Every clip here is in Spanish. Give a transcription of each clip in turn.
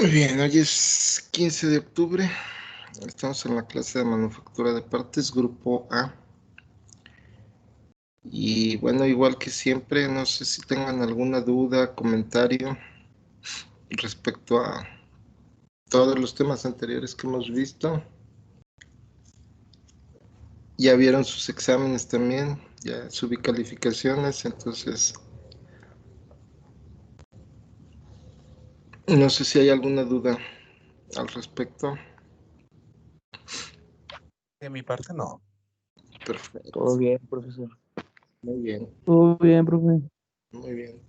Muy bien, hoy es 15 de octubre. Estamos en la clase de manufactura de partes, grupo A. Y bueno, igual que siempre, no sé si tengan alguna duda, comentario respecto a todos los temas anteriores que hemos visto. Ya vieron sus exámenes también, ya subí calificaciones, entonces no sé si hay alguna duda al respecto. De mi parte, no. Perfecto, Todo bien, profesor. muy bien, Todo bien, profe. muy bien.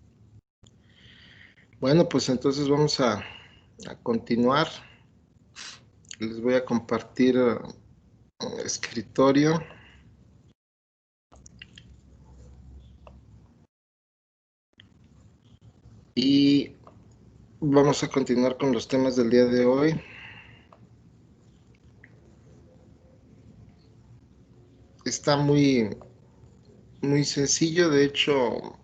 Bueno, pues entonces vamos a continuar. Les voy a compartir escritorio. Y vamos a continuar con los temas del día de hoy. Está muy sencillo, de hecho,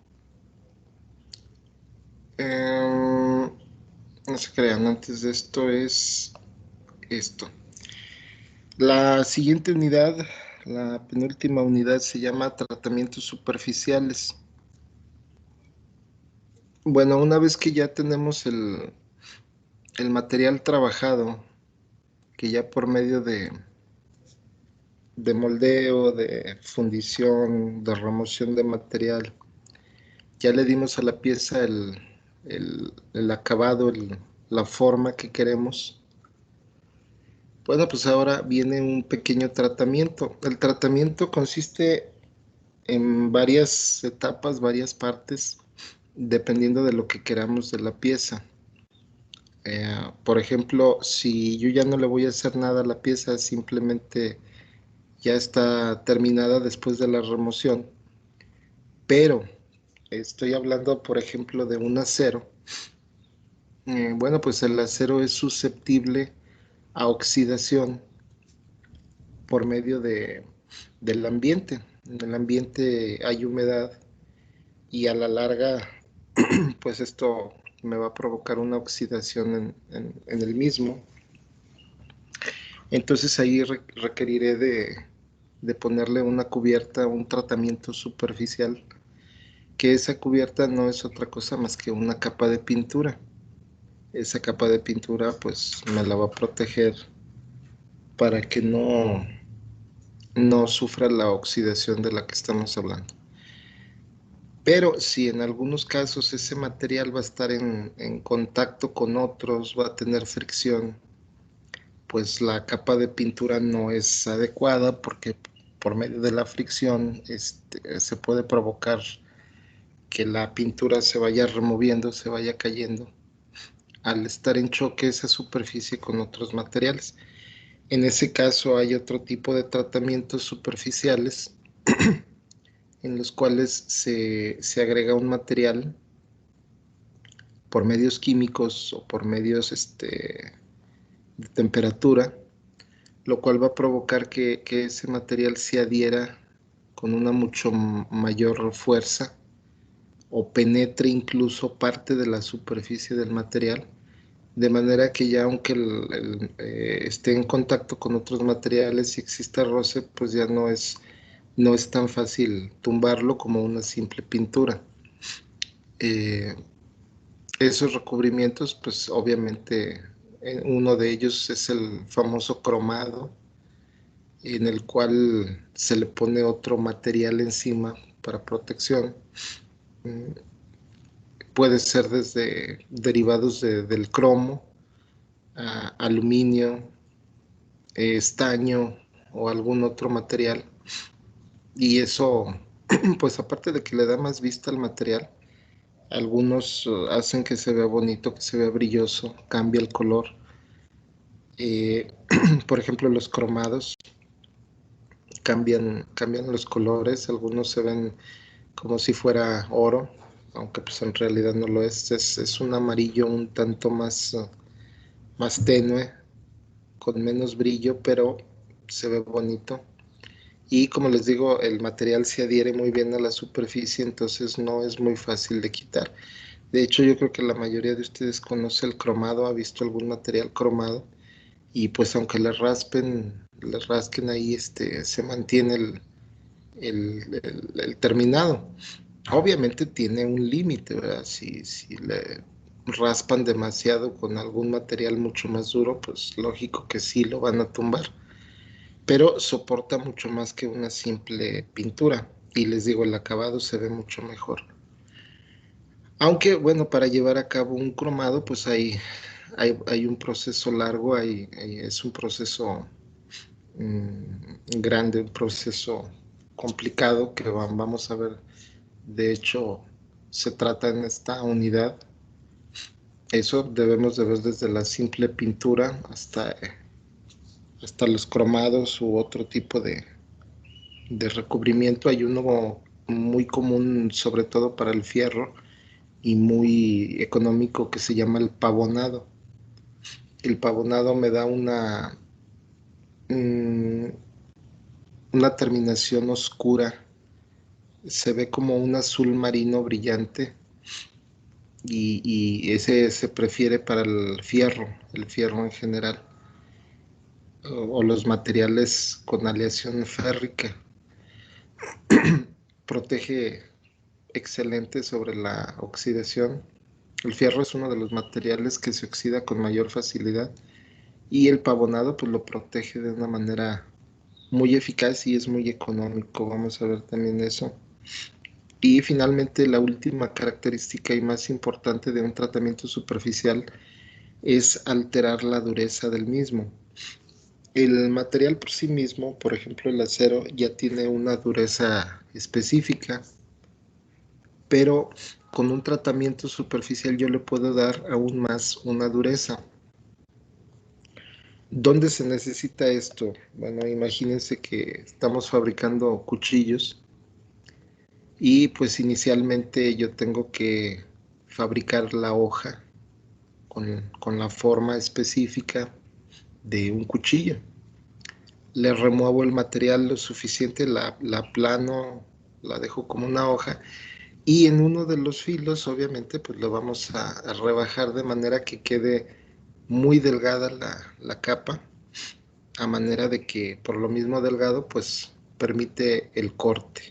no se crean, antes de esto es esto. La siguiente unidad, la penúltima unidad, se llama tratamientos superficiales. Bueno, una vez que ya tenemos el material trabajado, que ya por medio de moldeo, de fundición, de remoción de material, ya le dimos a la pieza el acabado, la forma que queremos. Bueno, pues ahora viene un pequeño tratamiento. El tratamiento consiste en varias etapas, varias partes, dependiendo de lo que queramos de la pieza. Por ejemplo, si yo ya no le voy a hacer nada a la pieza, simplemente ya está terminada después de la remoción, pero estoy hablando, por ejemplo, de un acero. Bueno, pues el acero es susceptible a oxidación por medio del ambiente. En el ambiente hay humedad y a la larga, pues esto me va a provocar una oxidación en el mismo. Entonces ahí requeriré de ponerle una cubierta, un tratamiento superficial, que esa cubierta no es otra cosa más que una capa de pintura. Esa capa de pintura pues me la va a proteger para que no sufra la oxidación de la que estamos hablando. Pero si en algunos casos ese material va a estar en contacto con otros, va a tener fricción, pues la capa de pintura no es adecuada porque por medio de la fricción se puede provocar que la pintura se vaya removiendo, se vaya cayendo al estar en choque esa superficie con otros materiales. En ese caso hay otro tipo de tratamientos superficiales en los cuales se agrega un material por medios químicos o por medios de temperatura, lo cual va a provocar que ese material se adhiera con una mucho mayor fuerza o penetre incluso parte de la superficie del material, de manera que ya aunque esté en contacto con otros materiales y exista roce, pues ya no es tan fácil tumbarlo como una simple pintura. Eh, Esos recubrimientos, pues obviamente uno de ellos es el famoso cromado, en el cual se le pone otro material encima para protección. Mm, Puede ser desde derivados del cromo, aluminio, estaño o algún otro material. Y eso, pues aparte de que le da más vista al material, algunos hacen que se vea bonito, que se vea brilloso, cambia el color. Por ejemplo, los cromados cambian los colores, algunos se ven como si fuera oro, aunque pues en realidad no lo es un amarillo un tanto más tenue, con menos brillo, pero se ve bonito. Y como les digo, el material se adhiere muy bien a la superficie, entonces no es muy fácil de quitar. De hecho, yo creo que la mayoría de ustedes conoce el cromado, ha visto algún material cromado y pues aunque le rasquen ahí, se mantiene el terminado. Obviamente tiene un límite, ¿verdad? Si le raspan demasiado con algún material mucho más duro, pues lógico que sí lo van a tumbar, pero soporta mucho más que una simple pintura. Y les digo, el acabado se ve mucho mejor. Aunque, bueno, para llevar a cabo un cromado, pues hay un proceso largo, es un proceso grande, un proceso complicado que vamos a ver. De hecho, se trata en esta unidad. Eso debemos de ver desde la simple pintura hasta los cromados u otro tipo de recubrimiento. Hay uno muy común, sobre todo para el fierro, y muy económico que se llama el pavonado. El pavonado me da mm, una terminación oscura, se ve como un azul marino brillante y ese se prefiere para el fierro en general, o los materiales con aleación férrica. Protege excelente sobre la oxidación. El fierro es uno de los materiales que se oxida con mayor facilidad y el pavonado pues lo protege de una manera muy eficaz y es muy económico. Vamos a ver también eso. Y finalmente la última característica y más importante de un tratamiento superficial es alterar la dureza del mismo. El material por sí mismo, por ejemplo el acero, ya tiene una dureza específica, pero con un tratamiento superficial yo le puedo dar aún más una dureza. ¿Dónde se necesita esto? Bueno, imagínense que estamos fabricando cuchillos y pues inicialmente yo tengo que fabricar la hoja con la forma específica de un cuchillo. Le remuevo el material lo suficiente, la plano, la dejo como una hoja y en uno de los filos obviamente pues lo vamos a rebajar de manera que quede muy delgada la capa, a manera de que por lo mismo delgado pues permite el corte.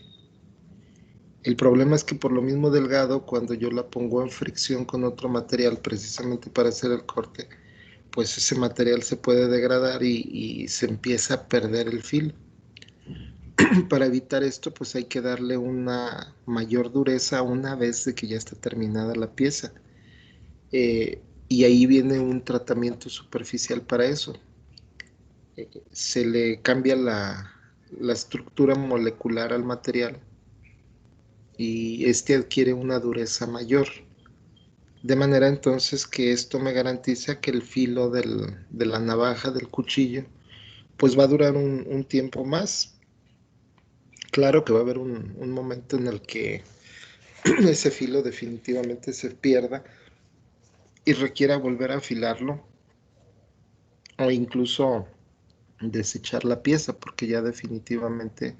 El problema es que por lo mismo delgado, cuando yo la pongo en fricción con otro material precisamente para hacer el corte, pues ese material se puede degradar y se empieza a perder el filo. Para evitar esto, pues hay que darle una mayor dureza una vez de que ya está terminada la pieza. Y ahí viene un tratamiento superficial para eso. Se le cambia la estructura molecular al material y este adquiere una dureza mayor. De manera entonces que esto me garantiza que el filo de la navaja, del cuchillo, pues va a durar un tiempo más. Claro que va a haber un momento en el que ese filo definitivamente se pierda y requiera volver a afilarlo o incluso desechar la pieza porque ya definitivamente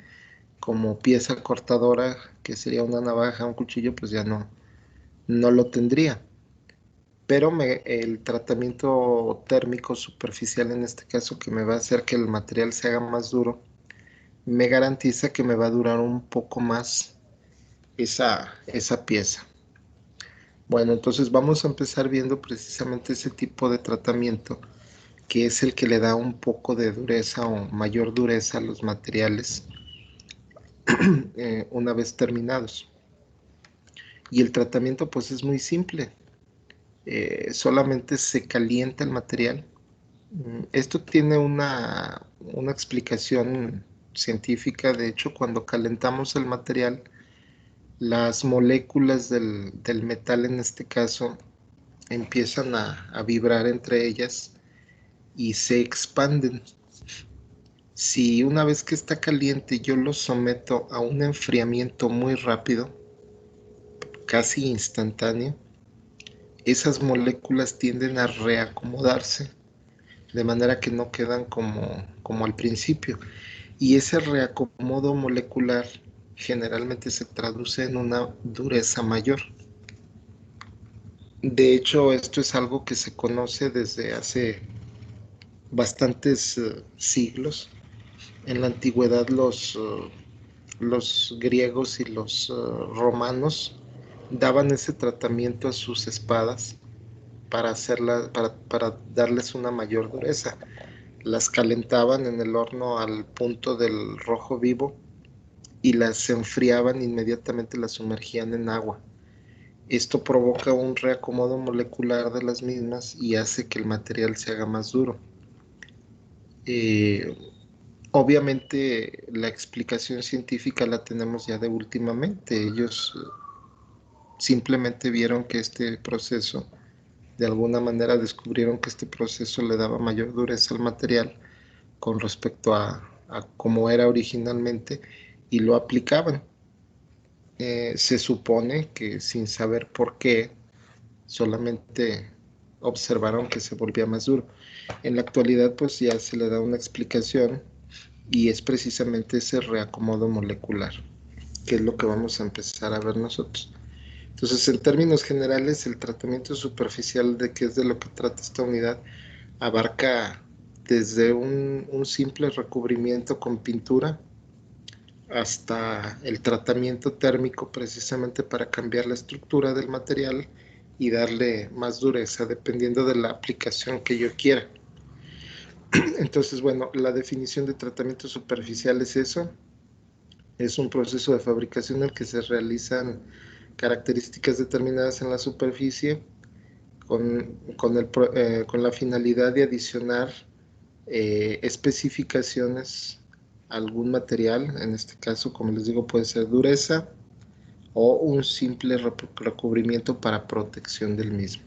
como pieza cortadora, que sería una navaja, un cuchillo, pues ya no lo tendría. Pero el tratamiento térmico superficial en este caso, que me va a hacer que el material se haga más duro, me garantiza que me va a durar un poco más esa pieza. Bueno, entonces vamos a empezar viendo precisamente ese tipo de tratamiento, que es el que le da un poco de dureza o mayor dureza a los materiales una vez terminados. Y el tratamiento pues es muy simple. Solamente se calienta el material. Esto tiene una explicación científica. De hecho, cuando calentamos el material, las moléculas del metal en este caso empiezan a vibrar entre ellas y se expanden. Si una vez que está caliente yo lo someto a un enfriamiento muy rápido, casi instantáneo, esas moléculas tienden a reacomodarse de manera que no quedan como al principio. Y ese reacomodo molecular generalmente se traduce en una dureza mayor. De hecho, esto es algo que se conoce desde hace bastantes siglos. En la antigüedad los griegos y los romanos daban ese tratamiento a sus espadas para darles una mayor dureza. Las calentaban en el horno al punto del rojo vivo y las enfriaban, inmediatamente las sumergían en agua. Esto provoca un reacomodo molecular de las mismas y hace que el material se haga más duro. Eh, Obviamente la explicación científica la tenemos ya de últimamente. Ellos simplemente vieron que este proceso, de alguna manera descubrieron que este proceso le daba mayor dureza al material con respecto a cómo era originalmente y lo aplicaban. Se supone que sin saber por qué, solamente observaron que se volvía más duro. En la actualidad pues ya se le da una explicación y es precisamente ese reacomodo molecular, que es lo que vamos a empezar a ver nosotros. Entonces, en términos generales, el tratamiento superficial, de que es de lo que trata esta unidad, abarca desde un simple recubrimiento con pintura hasta el tratamiento térmico, precisamente para cambiar la estructura del material y darle más dureza dependiendo de la aplicación que yo quiera. Entonces, bueno, la definición de tratamiento superficial es eso. Es un proceso de fabricación en el que se realizan características determinadas en la superficie con la finalidad de adicionar especificaciones a algún material. En este caso, como les digo, puede ser dureza o un simple recubrimiento para protección del mismo.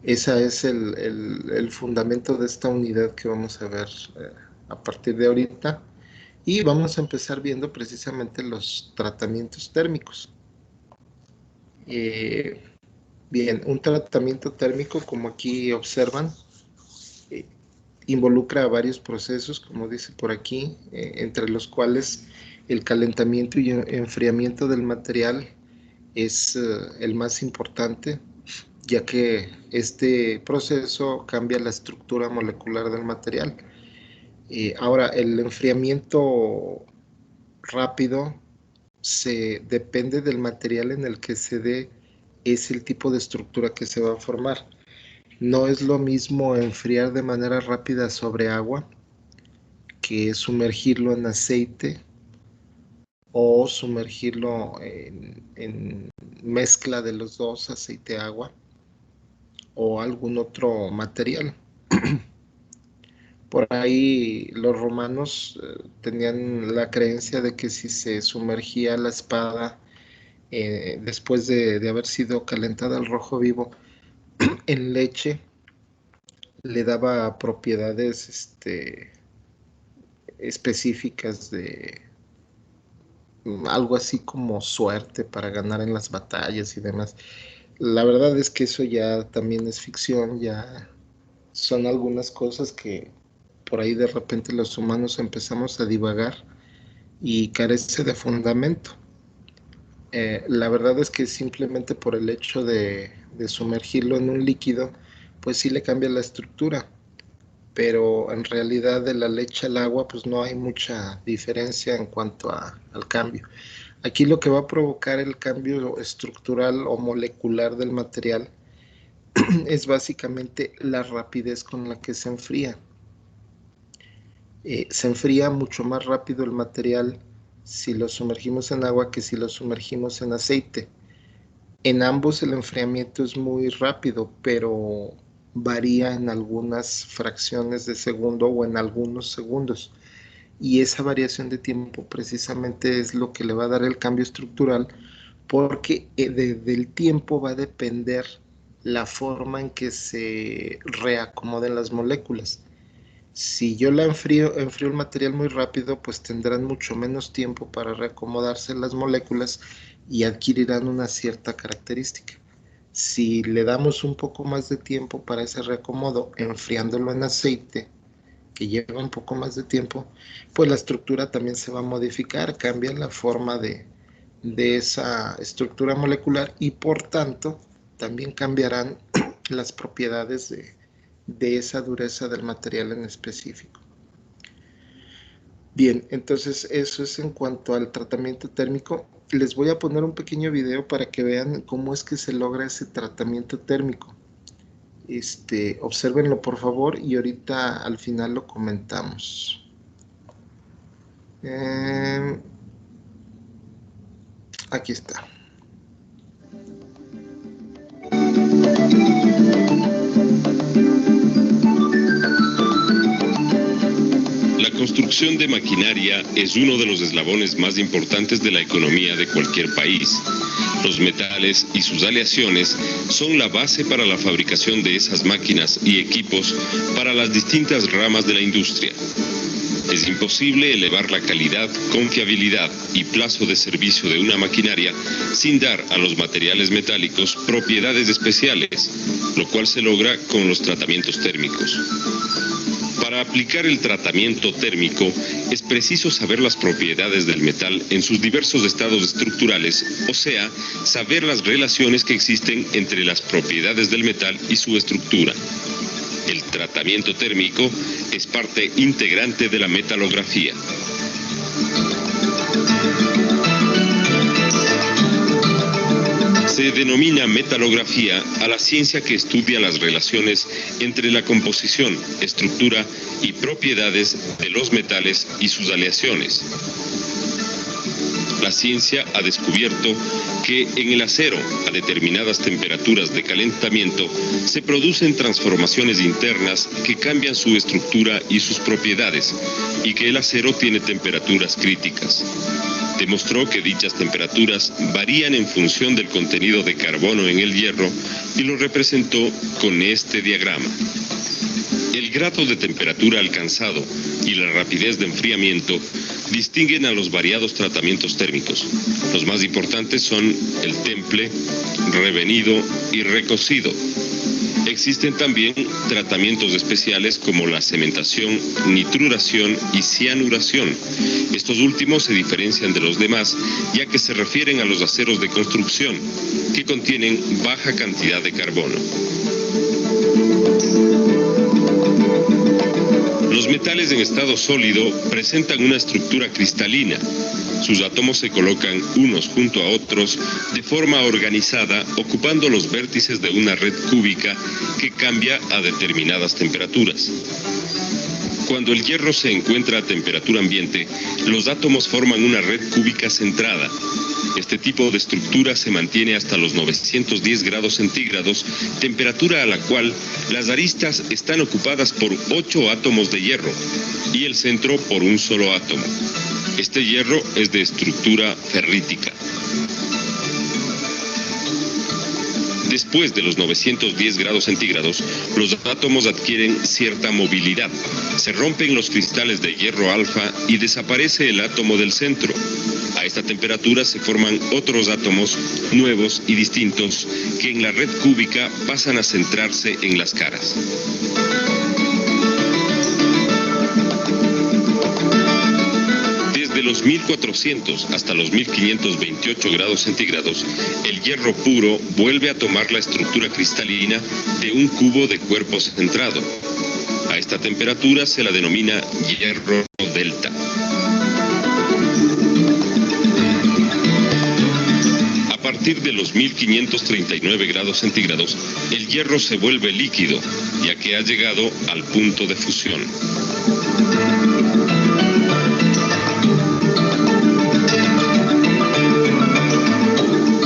Ese es el fundamento de esta unidad que vamos a ver a partir de ahorita. Y vamos a empezar viendo precisamente los tratamientos térmicos. Eh, Bien, un tratamiento térmico, como aquí observan, eh, involucra varios procesos, como dice por aquí, entre los cuales el calentamiento y enfriamiento del material es el más importante, ya que este proceso cambia la estructura molecular del material. Ahora, el enfriamiento rápido depende del material en el que se dé, es el tipo de estructura que se va a formar. No es lo mismo enfriar de manera rápida sobre agua que sumergirlo en aceite o sumergirlo en mezcla de los dos, aceite-agua o algún otro material. Por ahí los romanos tenían la creencia de que si se sumergía la espada después de haber sido calentada al rojo vivo en leche, le daba propiedades específicas de algo así como suerte para ganar en las batallas y demás. La verdad es que eso ya también es ficción, ya son algunas cosas que por ahí de repente los humanos empezamos a divagar y carece de fundamento. La verdad es que simplemente por el hecho de sumergirlo en un líquido, pues sí le cambia la estructura, pero en realidad de la leche al agua, pues no hay mucha diferencia en cuanto al cambio. Aquí lo que va a provocar el cambio estructural o molecular del material es básicamente la rapidez con la que se enfría. Se enfría mucho más rápido el material si lo sumergimos en agua que si lo sumergimos en aceite. En ambos el enfriamiento es muy rápido, pero varía en algunas fracciones de segundo o en algunos segundos. Y esa variación de tiempo precisamente es lo que le va a dar el cambio estructural, porque del tiempo va a depender la forma en que se reacomoden las moléculas. Si yo enfrío el material muy rápido, pues tendrán mucho menos tiempo para reacomodarse las moléculas y adquirirán una cierta característica. Si le damos un poco más de tiempo para ese reacomodo, enfriándolo en aceite, que lleva un poco más de tiempo, pues la estructura también se va a modificar, cambia la forma de esa estructura molecular y por tanto también cambiarán las propiedades de esa dureza del material en específico. Bien, entonces eso es en cuanto al tratamiento térmico. Les voy a poner un pequeño video para que vean cómo es que se logra ese tratamiento térmico. Obsérvenlo por favor y ahorita al final lo comentamos. Aquí está. La construcción de maquinaria es uno de los eslabones más importantes de la economía de cualquier país. Los metales y sus aleaciones son la base para la fabricación de esas máquinas y equipos para las distintas ramas de la industria. Es imposible elevar la calidad, confiabilidad y plazo de servicio de una maquinaria sin dar a los materiales metálicos propiedades especiales, lo cual se logra con los tratamientos térmicos. Para aplicar el tratamiento térmico es preciso saber las propiedades del metal en sus diversos estados estructurales, o sea, saber las relaciones que existen entre las propiedades del metal y su estructura. El tratamiento térmico es parte integrante de la metalografía. Se denomina metalografía a la ciencia que estudia las relaciones entre la composición, estructura y propiedades de los metales y sus aleaciones. La ciencia ha descubierto que en el acero, a determinadas temperaturas de calentamiento, se producen transformaciones internas que cambian su estructura y sus propiedades, y que el acero tiene temperaturas críticas. Demostró que dichas temperaturas varían en función del contenido de carbono en el hierro y lo representó con este diagrama. El grado de temperatura alcanzado y la rapidez de enfriamiento distinguen a los variados tratamientos térmicos. Los más importantes son el temple, revenido y recocido. Existen también tratamientos especiales como la cementación, nitruración y cianuración. Estos últimos se diferencian de los demás ya que se refieren a los aceros de construcción, que contienen baja cantidad de carbono. Los metales en estado sólido presentan una estructura cristalina. Sus átomos se colocan unos junto a otros de forma organizada, ocupando los vértices de una red cúbica que cambia a determinadas temperaturas. Cuando el hierro se encuentra a temperatura ambiente, los átomos forman una red cúbica centrada. Este tipo de estructura se mantiene hasta los 910 grados centígrados, temperatura a la cual las aristas están ocupadas por 8 átomos de hierro y el centro por un solo átomo. Este hierro es de estructura ferrítica. Después de los 910 grados centígrados, los átomos adquieren cierta movilidad. Se rompen los cristales de hierro alfa y desaparece el átomo del centro. A esta temperatura se forman otros átomos nuevos y distintos que en la red cúbica pasan a centrarse en las caras. Desde los 1400 hasta los 1528 grados centígrados, el hierro puro vuelve a tomar la estructura cristalina de un cubo de cuerpo centrado. A esta temperatura se la denomina hierro delta. A partir de los 1539 grados centígrados, el hierro se vuelve líquido, ya que ha llegado al punto de fusión.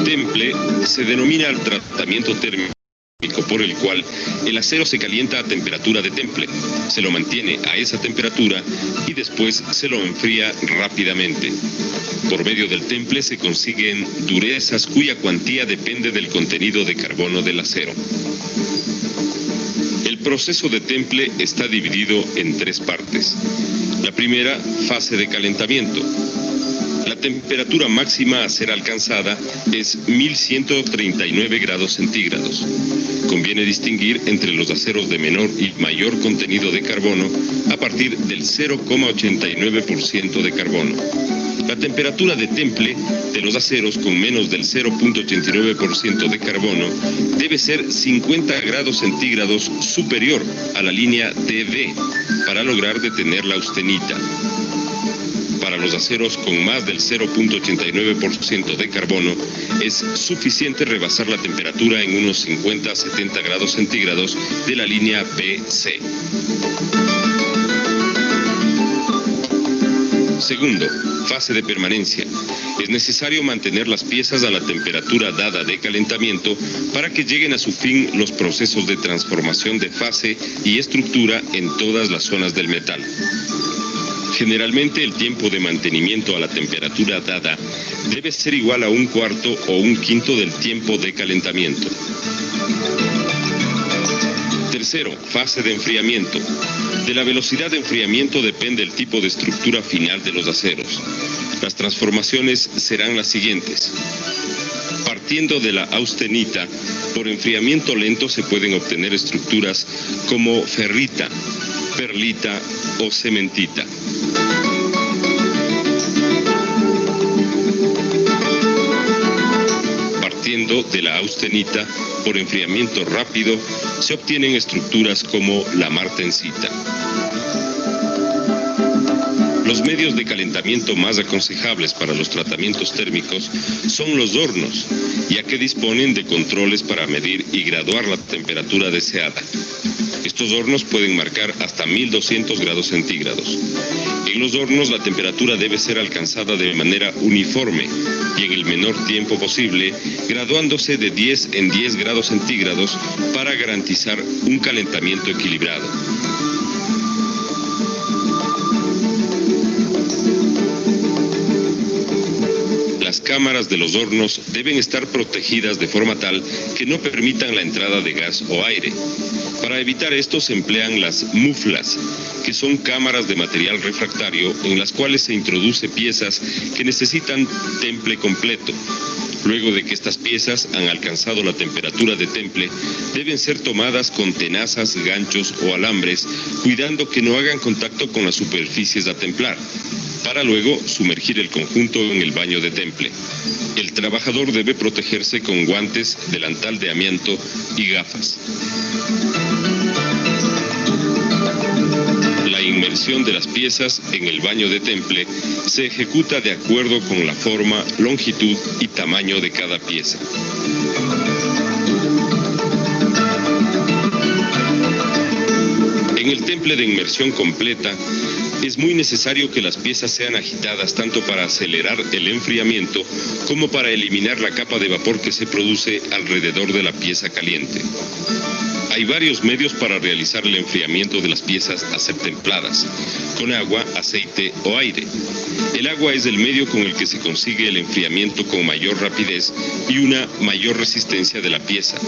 Temple se denomina el tratamiento térmico por el cual el acero se calienta a temperatura de temple, se lo mantiene a esa temperatura y después se lo enfría rápidamente. Por medio del temple se consiguen durezas cuya cuantía depende del contenido de carbono del acero. El proceso de temple está dividido en 3 partes. La primera, fase de calentamiento. La temperatura máxima a ser alcanzada es 1139 grados centígrados. Conviene distinguir entre los aceros de menor y mayor contenido de carbono a partir del 0,89% de carbono. La temperatura de temple de los aceros con menos del 0.89% de carbono debe ser 50 grados centígrados superior a la línea DV para lograr detener la austenita. Para los aceros con más del 0.89% de carbono, es suficiente rebasar la temperatura en unos 50 a 70 grados centígrados de la línea BC. Segundo, fase de permanencia. Es necesario mantener las piezas a la temperatura dada de calentamiento para que lleguen a su fin los procesos de transformación de fase y estructura en todas las zonas del metal. Generalmente el tiempo de mantenimiento a la temperatura dada debe ser igual a 1/4 o 1/5 del tiempo de calentamiento. Tercero, fase de enfriamiento. De la velocidad de enfriamiento depende el tipo de estructura final de los aceros. Las transformaciones serán las siguientes. Partiendo de la austenita, por enfriamiento lento se pueden obtener estructuras como ferrita, perlita o cementita. Partiendo de la austenita, por enfriamiento rápido, se obtienen estructuras como la martensita. Los medios de calentamiento más aconsejables para los tratamientos térmicos son los hornos, ya que disponen de controles para medir y graduar la temperatura deseada. Estos hornos pueden marcar hasta 1200 grados centígrados. En los hornos la temperatura debe ser alcanzada de manera uniforme y en el menor tiempo posible, graduándose de 10 en 10 grados centígrados para garantizar un calentamiento equilibrado. Las cámaras de los hornos deben estar protegidas de forma tal que no permitan la entrada de gas o aire. Para evitar esto se emplean las muflas, que son cámaras de material refractario en las cuales se introduce piezas que necesitan temple completo. Luego de que estas piezas han alcanzado la temperatura de temple, deben ser tomadas con tenazas, ganchos o alambres, cuidando que no hagan contacto con las superficies a templar, para luego sumergir el conjunto en el baño de temple. El trabajador debe protegerse con guantes, delantal de amianto y gafas. La inmersión de las piezas en el baño de temple se ejecuta de acuerdo con la forma, longitud y tamaño de cada pieza. En el temple de inmersión completa, es muy necesario que las piezas sean agitadas tanto para acelerar el enfriamiento como para eliminar la capa de vapor que se produce alrededor de la pieza caliente. Hay varios medios para realizar el enfriamiento de las piezas a ser templadas, con agua, aceite o aire. El agua es el medio con el que se consigue el enfriamiento con mayor rapidez y una mayor resistencia de la pieza.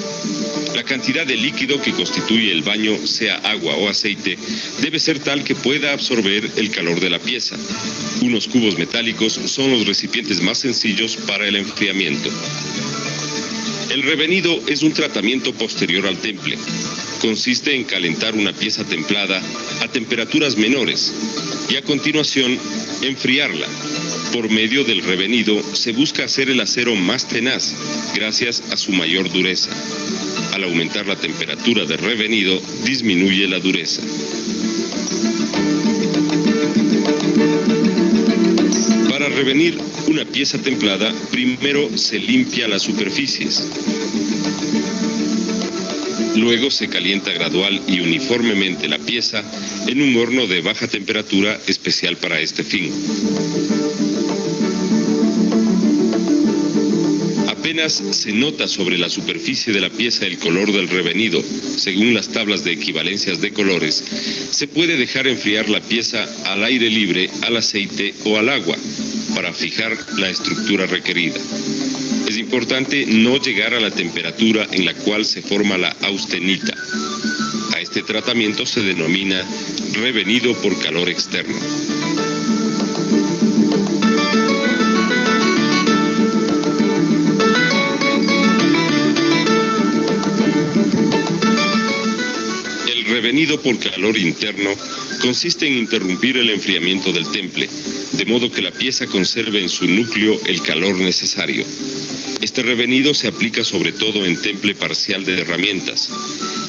La cantidad de líquido que constituye el baño, sea agua o aceite, debe ser tal que pueda absorber el calor de la pieza. Unos cubos metálicos son los recipientes más sencillos para el enfriamiento. El revenido es un tratamiento posterior al temple. Consiste en calentar una pieza templada a temperaturas menores y a continuación enfriarla. Por medio del revenido se busca hacer el acero más tenaz gracias a su mayor dureza. Al aumentar la temperatura del revenido, disminuye la dureza. Para revenir una pieza templada, primero se limpia las superficies. Luego se calienta gradual y uniformemente la pieza en un horno de baja temperatura especial para este fin. Apenas se nota sobre la superficie de la pieza el color del revenido, según las tablas de equivalencias de colores, se puede dejar enfriar la pieza al aire libre, al aceite o al agua, para fijar la estructura requerida. Es importante no llegar a la temperatura en la cual se forma la austenita. A este tratamiento se denomina revenido por calor externo. El revenido por calor interno consiste en interrumpir el enfriamiento del temple, de modo que la pieza conserve en su núcleo el calor necesario. Este revenido se aplica sobre todo en temple parcial de herramientas.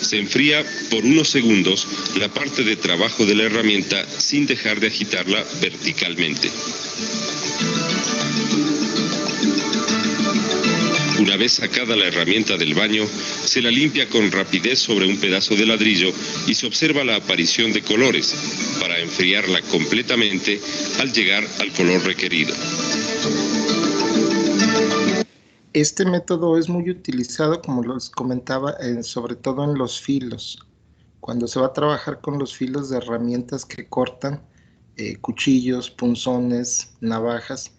Se enfría por unos segundos la parte de trabajo de la herramienta sin dejar de agitarla verticalmente. Una vez sacada la herramienta del baño, se la limpia con rapidez sobre un pedazo de ladrillo y se observa la aparición de colores para enfriarla completamente al llegar al color requerido. Este método es muy utilizado, como les comentaba, sobre todo en los filos. Cuando se va a trabajar con los filos de herramientas que cortan, cuchillos, punzones, navajas,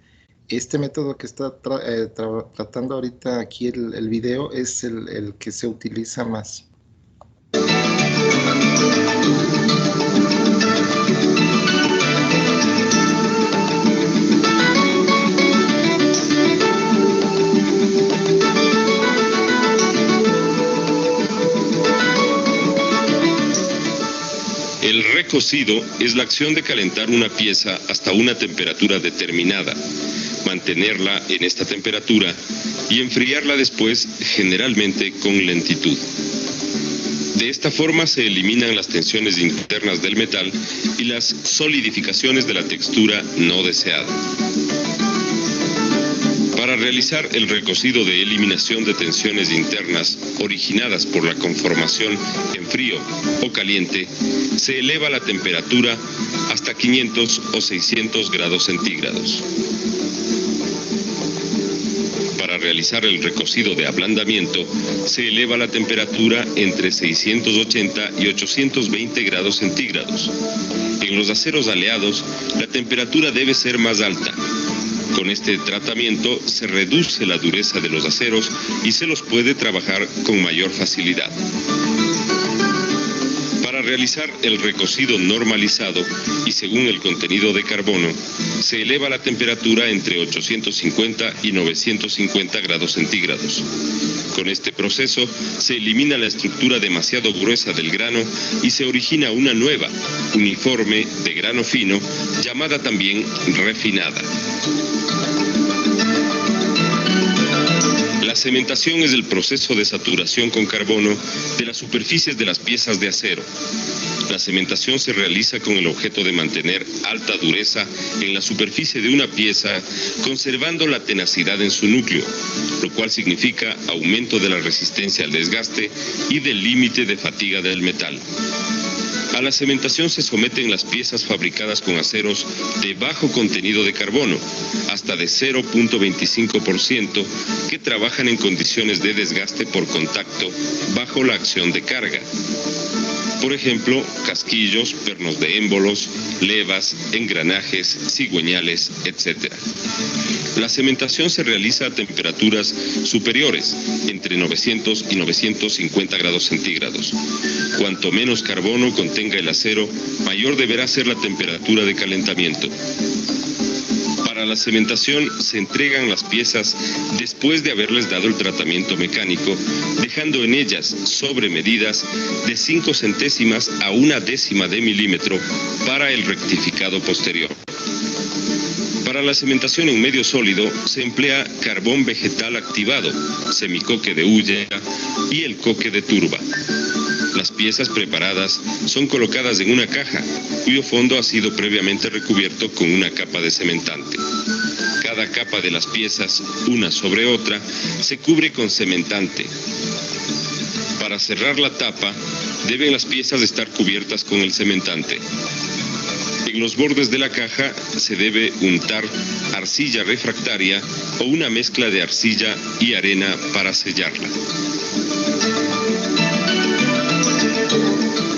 este método que está tratando ahorita aquí el video es el que se utiliza más. El recocido es la acción de calentar una pieza hasta una temperatura determinada, mantenerla en esta temperatura y enfriarla después, generalmente con lentitud. De esta forma se eliminan las tensiones internas del metal y las solidificaciones de la textura no deseada. Para realizar el recocido de eliminación de tensiones internas originadas por la conformación en frío o caliente, se eleva la temperatura hasta 500 o 600 grados centígrados. Para realizar el recocido de ablandamiento, se eleva la temperatura entre 680 y 820 grados centígrados. En los aceros aleados, la temperatura debe ser más alta. Con este tratamiento se reduce la dureza de los aceros y se los puede trabajar con mayor facilidad. Para realizar el recocido normalizado y según el contenido de carbono, se eleva la temperatura entre 850 y 950 grados centígrados. Con este proceso se elimina la estructura demasiado gruesa del grano y se origina una nueva, uniforme, de grano fino, llamada también refinada. La cementación es el proceso de saturación con carbono de las superficies de las piezas de acero. La cementación se realiza con el objeto de mantener alta dureza en la superficie de una pieza, conservando la tenacidad en su núcleo, lo cual significa aumento de la resistencia al desgaste y del límite de fatiga del metal. A la cementación se someten las piezas fabricadas con aceros de bajo contenido de carbono, hasta de 0.25%, que trabajan en condiciones de desgaste por contacto bajo la acción de carga. Por ejemplo, casquillos, pernos de émbolos, levas, engranajes, cigüeñales, etc. La cementación se realiza a temperaturas superiores, entre 900 y 950 grados centígrados. Cuanto menos carbono contenga el acero, mayor deberá ser la temperatura de calentamiento. Para la cementación se entregan las piezas después de haberles dado el tratamiento mecánico, dejando en ellas sobremedidas de 5 centésimas a 1/10 de milímetro para el rectificado posterior. Para la cementación en medio sólido se emplea carbón vegetal activado, semicoque de hulla y el coque de turba. Las piezas preparadas son colocadas en una caja, cuyo fondo ha sido previamente recubierto con una capa de cementante. Cada capa de las piezas, una sobre otra, se cubre con cementante. Para cerrar la tapa, deben las piezas estar cubiertas con el cementante. En los bordes de la caja se debe untar arcilla refractaria o una mezcla de arcilla y arena para sellarla.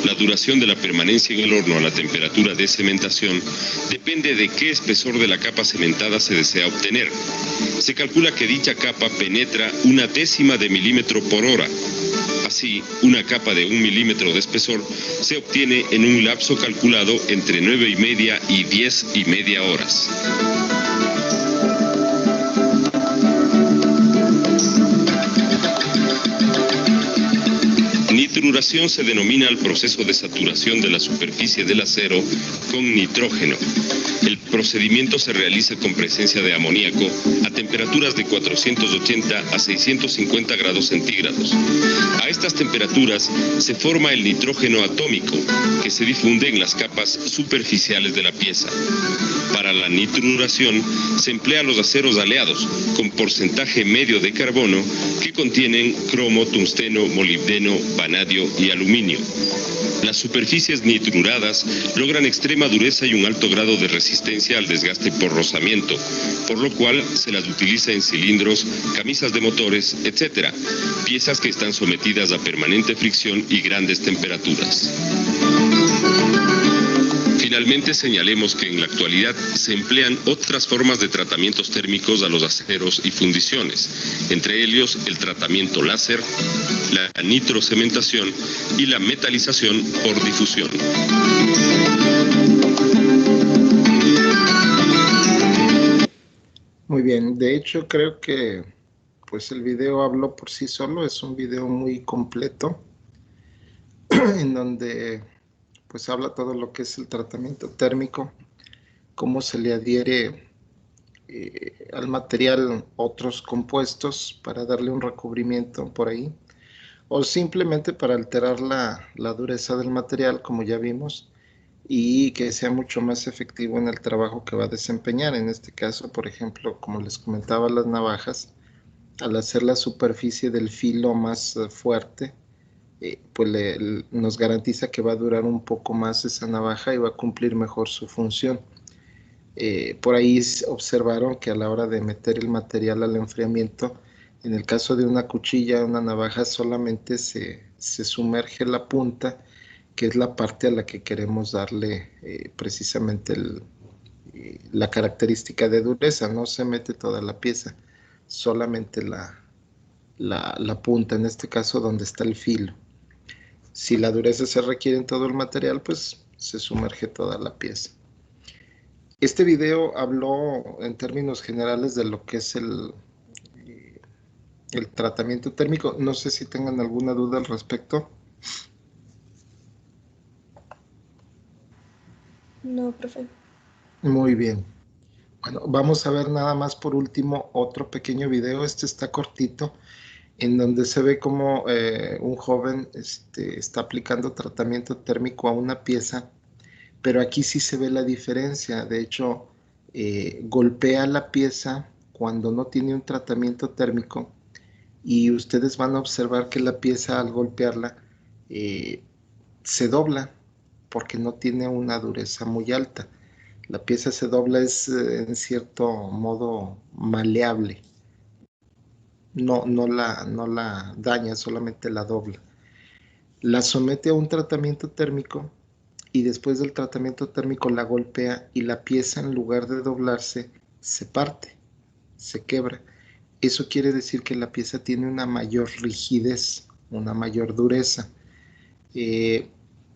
La duración de la permanencia en el horno a la temperatura de cementación depende de qué espesor de la capa cementada se desea obtener. Se calcula que dicha capa penetra 1/10 de milímetro por hora. Así, una capa de 1 milímetro de espesor se obtiene en un lapso calculado entre 9:30 y 10:30 horas. Nitruración se denomina al proceso de saturación de la superficie del acero con nitrógeno. El procedimiento se realiza con presencia de amoníaco a temperaturas de 480 a 650 grados centígrados. A estas temperaturas se forma el nitrógeno atómico, que se difunde en las capas superficiales de la pieza. Para la nitruración se emplean los aceros aleados, con porcentaje medio de carbono, que contienen cromo, tungsteno, molibdeno, vanadio y aluminio. Las superficies nitruradas logran extrema dureza y un alto grado de resistencia al desgaste por rozamiento, por lo cual se las utiliza en cilindros, camisas de motores, etc., piezas que están sometidas a permanente fricción y grandes temperaturas. Finalmente, señalemos que en la actualidad se emplean otras formas de tratamientos térmicos a los aceros y fundiciones, entre ellos el tratamiento láser, la nitrocementación y la metalización por difusión. Muy bien, de hecho creo que pues el video habló por sí solo, es un video muy completo en donde pues habla todo lo que es el tratamiento térmico, cómo se le adhiere al material otros compuestos para darle un recubrimiento por ahí, o simplemente para alterar la dureza del material, como ya vimos, y que sea mucho más efectivo en el trabajo que va a desempeñar. En este caso, por ejemplo, como les comentaba, las navajas, al hacer la superficie del filo más fuerte, pues nos garantiza que va a durar un poco más esa navaja y va a cumplir mejor su función. Por ahí observaron que a la hora de meter el material al enfriamiento, en el caso de una cuchilla, una navaja, solamente se sumerge la punta, que es la parte a la que queremos darle precisamente la característica de dureza. No se mete toda la pieza, solamente la punta, en este caso donde está el filo. Si la dureza se requiere en todo el material, pues se sumerge toda la pieza. Este video habló en términos generales de lo que es el tratamiento térmico. No sé si tengan alguna duda al respecto. No, profe. Muy bien. Bueno, vamos a ver nada más por último otro pequeño video. Este está cortito, en donde se ve como un joven está aplicando tratamiento térmico a una pieza, pero aquí sí se ve la diferencia. De hecho, golpea la pieza cuando no tiene un tratamiento térmico, y ustedes van a observar que la pieza, al golpearla, se dobla porque no tiene una dureza muy alta. La pieza se dobla, es en cierto modo maleable. No la daña, solamente la dobla. La somete a un tratamiento térmico y después del tratamiento térmico la golpea, y la pieza, en lugar de doblarse, se parte, se quebra. Eso quiere decir que la pieza tiene una mayor rigidez, una mayor dureza.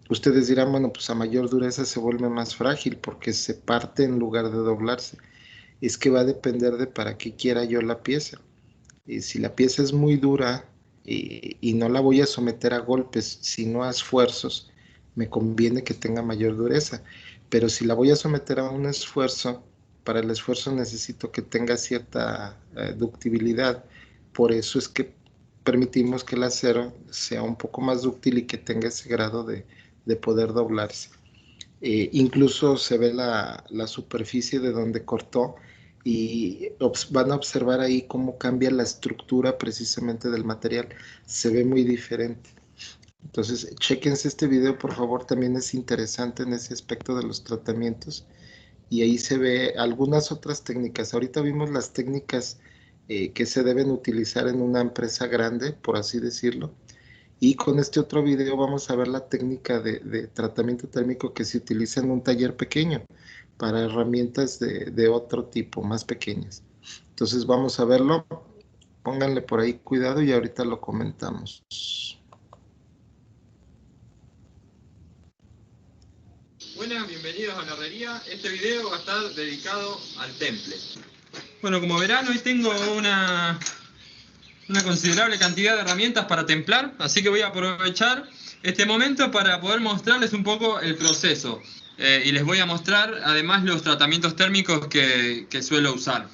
Ustedes dirán, bueno, pues a mayor dureza se vuelve más frágil porque se parte en lugar de doblarse. Es que va a depender de para qué quiera yo la pieza. Si la pieza es muy dura y no la voy a someter a golpes, sino a esfuerzos, me conviene que tenga mayor dureza. Pero si la voy a someter a un esfuerzo, para el esfuerzo necesito que tenga cierta ductibilidad. Por eso es que permitimos que el acero sea un poco más dúctil y que tenga ese grado de poder doblarse. Incluso se ve la superficie de donde cortó, y van a observar ahí cómo cambia la estructura precisamente del material. Se ve muy diferente. Entonces, chéquense este video, por favor, también es interesante en ese aspecto de los tratamientos. Y ahí se ve algunas otras técnicas. Ahorita vimos las técnicas que se deben utilizar en una empresa grande, por así decirlo. Y con este otro video vamos a ver la técnica de tratamiento térmico que se utiliza en un taller pequeño para herramientas de otro tipo, más pequeñas. Entonces vamos a verlo. Pónganle por ahí cuidado y ahorita lo comentamos. Buenas, bienvenidos a la herrería. Este video va a estar dedicado al temple. Bueno, como verán, hoy tengo una considerable cantidad de herramientas para templar, así que voy a aprovechar este momento para poder mostrarles un poco el proceso. y les voy a mostrar además los tratamientos térmicos que suelo usar.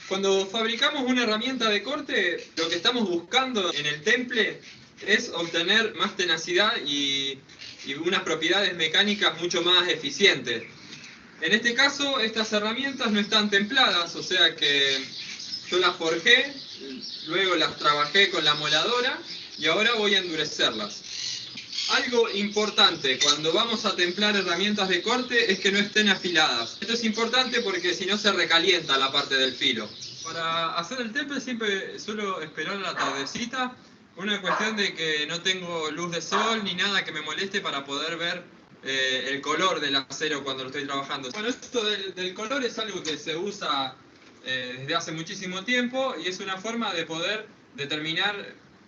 Cuando fabricamos una herramienta de corte, lo que estamos buscando en el temple es obtener más tenacidad y unas propiedades mecánicas mucho más eficientes. En este caso, estas herramientas no están templadas, o sea que yo las forjé, luego las trabajé con la moladora y ahora voy a endurecerlas. Algo importante cuando vamos a templar herramientas de corte es que no estén afiladas. Esto es importante porque si no se recalienta la parte del filo. Para hacer el temple siempre suelo esperar a la tardecita, una cuestión de que no tengo luz de sol ni nada que me moleste para poder ver el color del acero cuando lo estoy trabajando. Bueno, esto del color es algo que se usa desde hace muchísimo tiempo y es una forma de poder determinar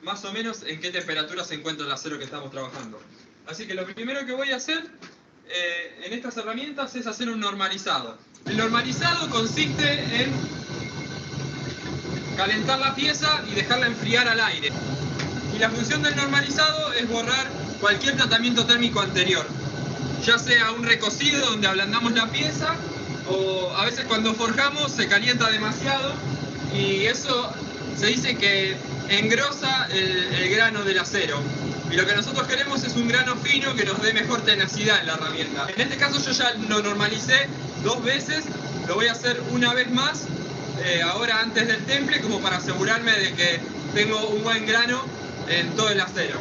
más o menos en qué temperatura se encuentra el acero que estamos trabajando. Así que lo primero que voy a hacer en estas herramientas es hacer un normalizado. El normalizado consiste en calentar la pieza y dejarla enfriar al aire. Y la función del normalizado es borrar cualquier tratamiento térmico anterior, ya sea un recocido donde ablandamos la pieza, o a veces cuando forjamos se calienta demasiado y eso se dice que engrosa el grano del acero. Y lo que nosotros queremos es un grano fino que nos dé mejor tenacidad en la herramienta. En este caso yo ya lo normalicé 2 veces, lo voy a hacer una vez más, ahora antes del temple, como para asegurarme de que tengo un buen grano en todo el acero.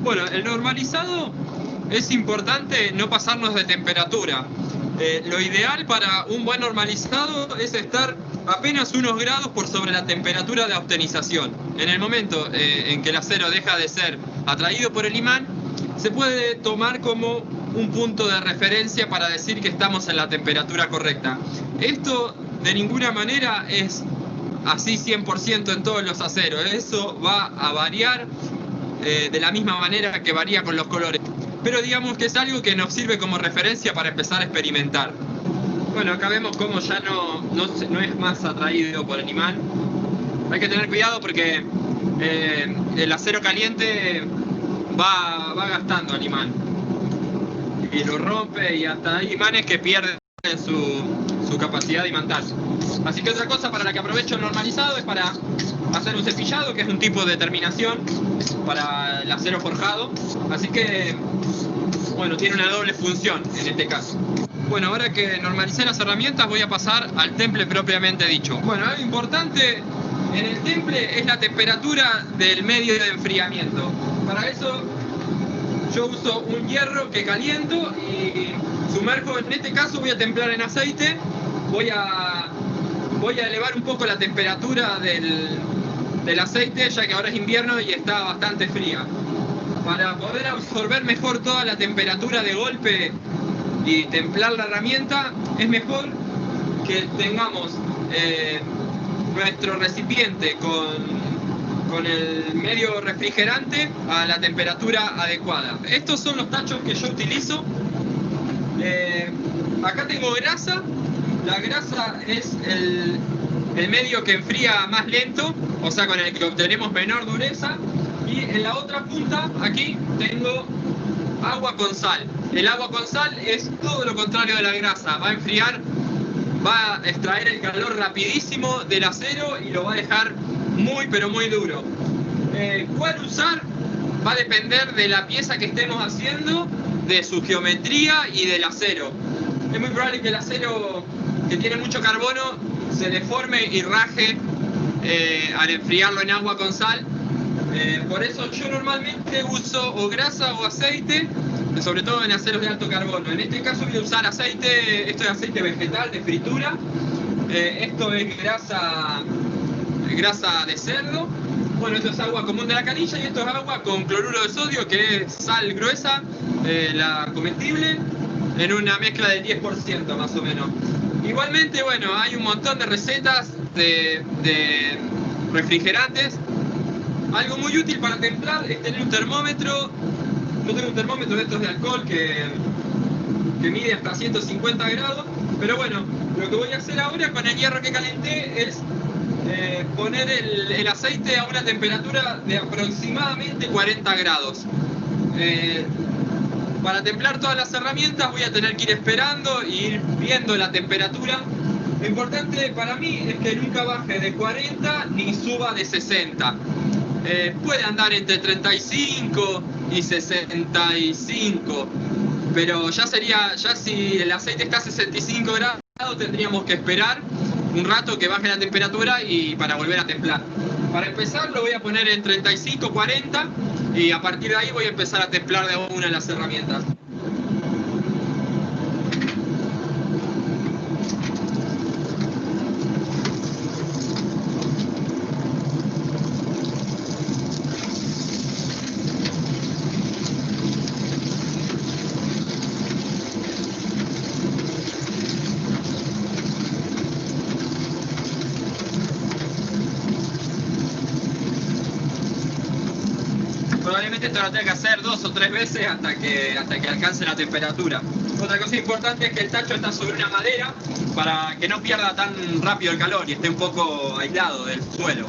Bueno, el normalizado es importante no pasarnos de temperatura. Lo ideal para un buen normalizado es estar apenas unos grados por sobre la temperatura de optonización. En el momento en que el acero deja de ser atraído por el imán, se puede tomar como un punto de referencia para decir que estamos en la temperatura correcta. Esto de ninguna manera es así 100% en todos los aceros. Eso va a variar de la misma manera que varía con los colores. Pero digamos que es algo que nos sirve como referencia para empezar a experimentar. Bueno, acá vemos cómo ya no es más atraído por el imán. Hay que tener cuidado porque el acero caliente va gastando el imán. Y lo rompe y hasta hay imanes que pierden su capacidad de imantarse. Así que otra cosa para la que aprovecho el normalizado es para hacer un cepillado, que es un tipo de terminación para el acero forjado. Así que, bueno, tiene una doble función en este caso. Bueno, ahora que normalicé las herramientas voy a pasar al temple propiamente dicho. Bueno, algo importante en el temple es la temperatura del medio de enfriamiento. Para eso yo uso un hierro que caliento y sumerjo, en este caso voy a templar en aceite, voy a elevar un poco la temperatura del aceite, ya que ahora es invierno y está bastante fría. Para poder absorber mejor toda la temperatura de golpe y templar la herramienta, es mejor que tengamos nuestro recipiente con el medio refrigerante a la temperatura adecuada. Estos son los tachos que yo utilizo. Acá tengo grasa. La grasa es el medio que enfría más lento, o sea, con el que obtenemos menor dureza. Y en la otra punta, aquí, tengo agua con sal. El agua con sal es todo lo contrario de la grasa. Va a enfriar, va a extraer el calor rapidísimo del acero y lo va a dejar muy, pero muy duro. ¿Cuál usar? Va a depender de la pieza que estemos haciendo, de su geometría y del acero. Es muy probable que el acero que tiene mucho carbono se deforme y raje al enfriarlo en agua con sal. Por eso yo normalmente uso o grasa o aceite, sobre todo en aceros de alto carbono. En este caso voy a usar aceite, esto es aceite vegetal de fritura, esto es grasa de cerdo. Bueno, esto es agua común de la canilla y esto es agua con cloruro de sodio, que es sal gruesa, la comestible, en una mezcla del 10% más o menos. Igualmente, bueno, hay un montón de recetas de refrigerantes. Algo muy útil para templar es tener un termómetro. Yo tengo un termómetro de estos de alcohol que mide hasta 150 grados. Pero bueno, lo que voy a hacer ahora con el hierro que calenté es poner el aceite a una temperatura de aproximadamente 40 grados. Para templar todas las herramientas voy a tener que ir esperando e ir viendo la temperatura. Lo importante para mí es que nunca baje de 40 ni suba de 60. Puede andar entre 35 y 65, pero ya si el aceite está a 65 grados tendríamos que esperar un rato que baje la temperatura y para volver a templar. Para empezar lo voy a poner en 35-40 y a partir de ahí voy a empezar a templar de una de las herramientas. Probablemente esto lo tenga que hacer 2 o 3 veces hasta que alcance la temperatura. Otra cosa importante es que el tacho está sobre una madera para que no pierda tan rápido el calor y esté un poco aislado del suelo.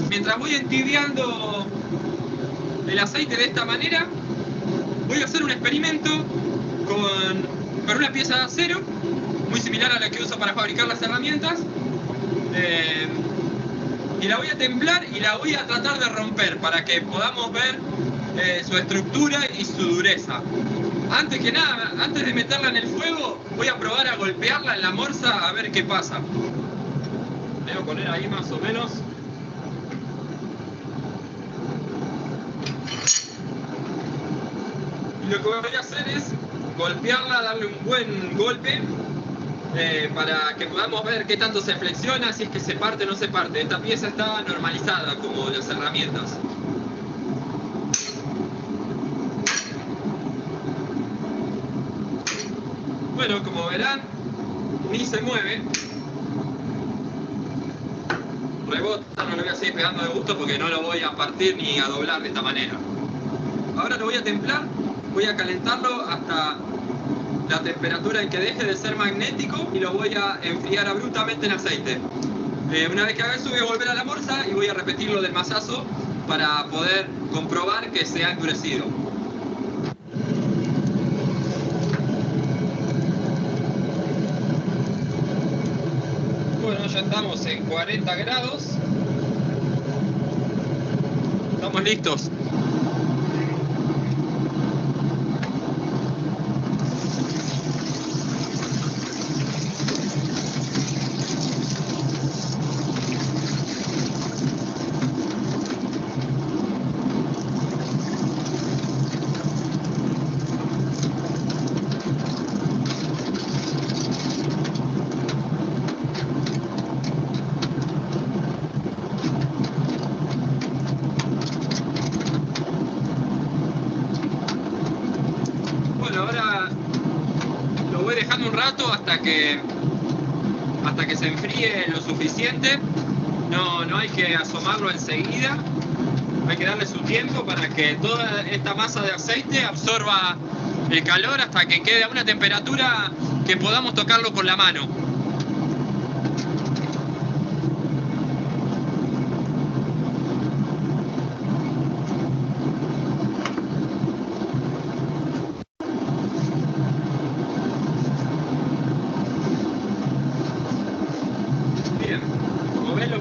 Mientras voy entibiando el aceite de esta manera, voy a hacer un experimento con una pieza de acero muy similar a la que uso para fabricar las herramientas. Y la voy a templar y la voy a tratar de romper para que podamos ver su estructura y su dureza. Antes que nada, antes de meterla en el fuego, voy a probar a golpearla en la morsa a ver qué pasa. Voy a poner ahí más o menos. Y lo que voy a hacer es golpearla, darle un buen golpe. Para que podamos ver qué tanto se flexiona, si es que se parte o no se parte. Esta pieza está normalizada como las herramientas. Bueno, como verán, ni se mueve. Rebota, no lo voy a seguir pegando de gusto porque no lo voy a partir ni a doblar de esta manera. Ahora lo voy a templar, voy a calentarlo hasta la temperatura en que deje de ser magnético y lo voy a enfriar abruptamente en aceite. Una vez que haga eso voy a volver a la morsa y voy a repetirlo del mazazo para poder comprobar que se ha endurecido. Bueno, ya estamos en 40 grados. Estamos listos. Un rato hasta que se enfríe lo suficiente. No hay que asomarlo enseguida, hay que darle su tiempo para que toda esta masa de aceite absorba el calor hasta que quede a una temperatura que podamos tocarlo con la mano.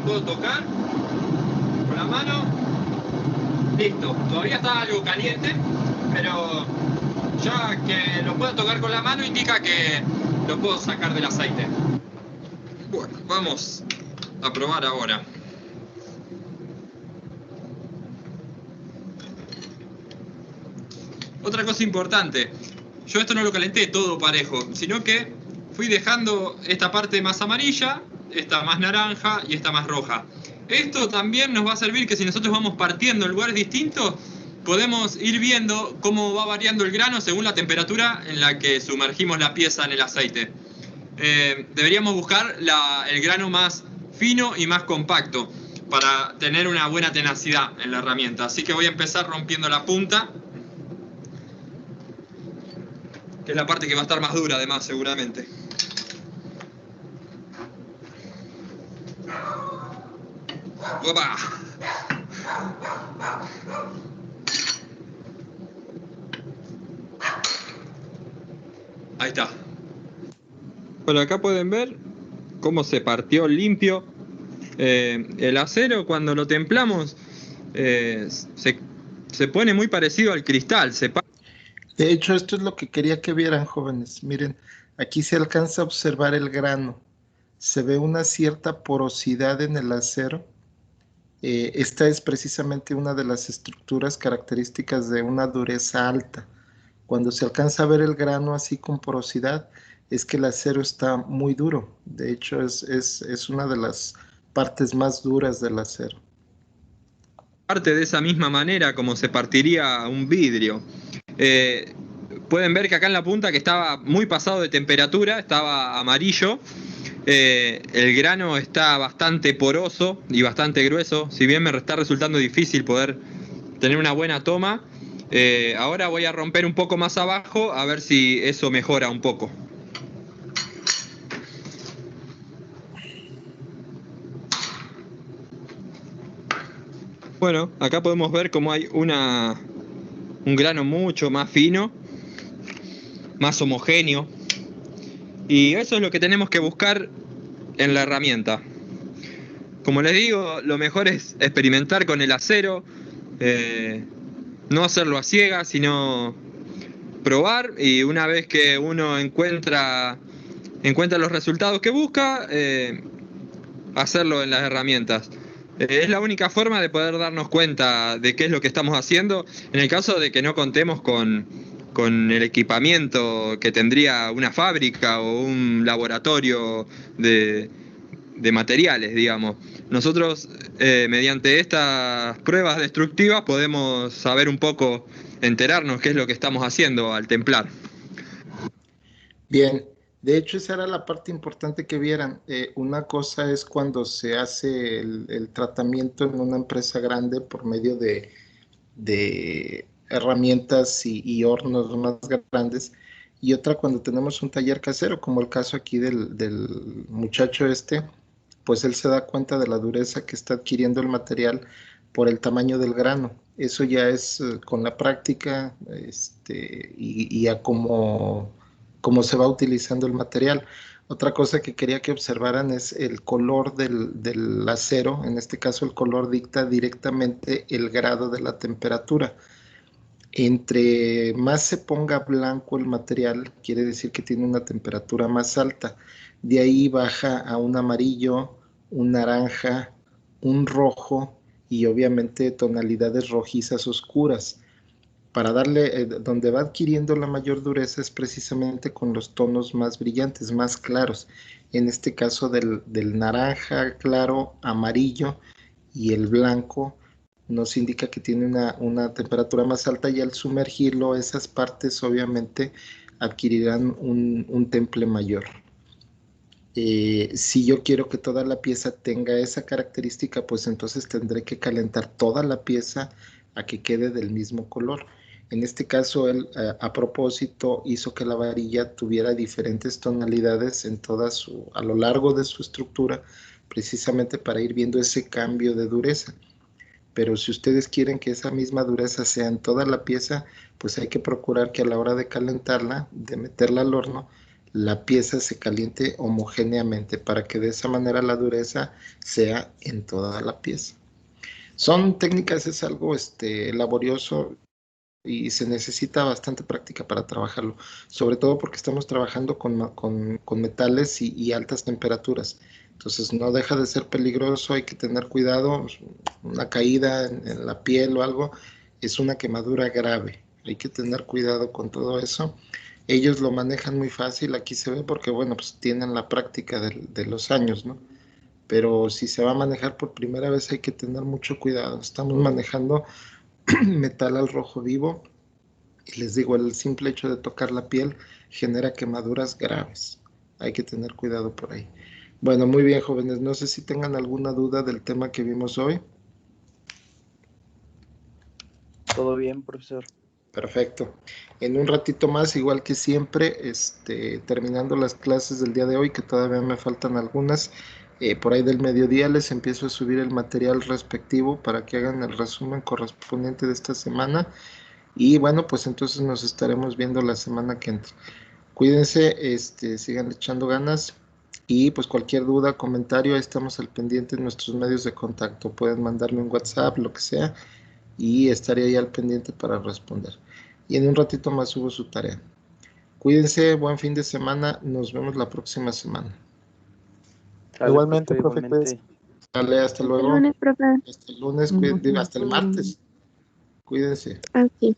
Puedo tocar con la mano. Listo, todavía está algo caliente, pero ya que lo puedo tocar con la mano indica que lo puedo sacar del aceite. Bueno, vamos a probar ahora. Otra cosa importante, yo esto no lo calenté todo parejo, sino que fui dejando esta parte más amarilla, esta más naranja y esta más roja. Esto también nos va a servir que si nosotros vamos partiendo en lugares distintos, podemos ir viendo cómo va variando el grano según la temperatura en la que sumergimos la pieza en el aceite. Deberíamos buscar el grano más fino y más compacto para tener una buena tenacidad en la herramienta. Así que voy a empezar rompiendo la punta, que es la parte que va a estar más dura además seguramente. ¡Opa! Ahí está. Bueno, acá pueden ver cómo se partió limpio el acero. Cuando lo templamos se pone muy parecido al cristal. De hecho, esto es lo que quería que vieran, jóvenes. Miren, aquí se alcanza a observar el grano. Se ve una cierta porosidad en el acero. Esta es precisamente una de las estructuras características de una dureza alta. Cuando se alcanza a ver el grano así con porosidad, es que el acero está muy duro. De hecho, es una de las partes más duras del acero. Parte de esa misma manera como se partiría un vidrio. Pueden ver que acá en la punta, que estaba muy pasado de temperatura, estaba amarillo. El grano está bastante poroso y bastante grueso. Si bien me está resultando difícil poder tener una buena toma, ahora voy a romper un poco más abajo a ver si eso mejora un poco. Bueno, acá podemos ver cómo hay un grano mucho más fino, más homogéneo, y eso es lo que tenemos que buscar en la herramienta. Como les digo, lo mejor es experimentar con el acero, no hacerlo a ciegas, sino probar, y una vez que uno encuentra los resultados que busca, hacerlo en las herramientas. Es la única forma de poder darnos cuenta de qué es lo que estamos haciendo en el caso de que no contemos con el equipamiento que tendría una fábrica o un laboratorio de materiales, digamos. Nosotros, mediante estas pruebas destructivas, podemos saber un poco, enterarnos qué es lo que estamos haciendo al templar. Bien, de hecho esa era la parte importante que vieran. Una cosa es cuando se hace el tratamiento en una empresa grande por medio de herramientas y hornos más grandes, y otra cuando tenemos un taller casero, como el caso aquí del muchacho este, pues él se da cuenta de la dureza que está adquiriendo el material por el tamaño del grano. Eso ya es con la práctica y a cómo se va utilizando el material. Otra cosa que quería que observaran es el color del acero. En este caso, el color dicta directamente el grado de la temperatura. Entre más se ponga blanco el material, quiere decir que tiene una temperatura más alta. De ahí baja a un amarillo, un naranja, un rojo y obviamente tonalidades rojizas oscuras. Para darle, donde va adquiriendo la mayor dureza es precisamente con los tonos más brillantes, más claros. En este caso del naranja claro, amarillo y el blanco nos indica que tiene una temperatura más alta, y al sumergirlo esas partes obviamente adquirirán un temple mayor. Si yo quiero que toda la pieza tenga esa característica, pues entonces tendré que calentar toda la pieza a que quede del mismo color. En este caso, él a propósito hizo que la varilla tuviera diferentes tonalidades a lo largo de su estructura, precisamente para ir viendo ese cambio de dureza. Pero si ustedes quieren que esa misma dureza sea en toda la pieza, pues hay que procurar que a la hora de calentarla, de meterla al horno, la pieza se caliente homogéneamente para que de esa manera la dureza sea en toda la pieza. Son técnicas, es algo laborioso y se necesita bastante práctica para trabajarlo, sobre todo porque estamos trabajando con metales y altas temperaturas. Entonces no deja de ser peligroso, hay que tener cuidado. Una caída en la piel o algo es una quemadura grave, hay que tener cuidado con todo eso. Ellos lo manejan muy fácil, aquí se ve porque, bueno, pues tienen la práctica de los años, ¿no? Pero si se va a manejar por primera vez hay que tener mucho cuidado. Estamos manejando metal al rojo vivo y les digo, el simple hecho de tocar la piel genera quemaduras graves. Hay que tener cuidado por ahí. Bueno, muy bien, jóvenes. No sé si tengan alguna duda del tema que vimos hoy. Todo bien, profesor. Perfecto. En un ratito más, igual que siempre, terminando las clases del día de hoy, que todavía me faltan algunas, por ahí del mediodía les empiezo a subir el material respectivo para que hagan el resumen correspondiente de esta semana. Y bueno, pues entonces nos estaremos viendo la semana que entra. Cuídense, sigan echando ganas y pues cualquier duda, comentario, ahí estamos al pendiente en nuestros medios de contacto. Pueden mandarme un WhatsApp, lo que sea, y estaré ahí al pendiente para responder. Y en un ratito más subo su tarea. Cuídense, buen fin de semana, nos vemos la próxima semana. Sale, Igualmente, profe, profe, cuídese. igualmente. Dale, hasta Hasta el luego. lunes, profe. Hasta el lunes, hasta el martes. Cuídense. Aquí.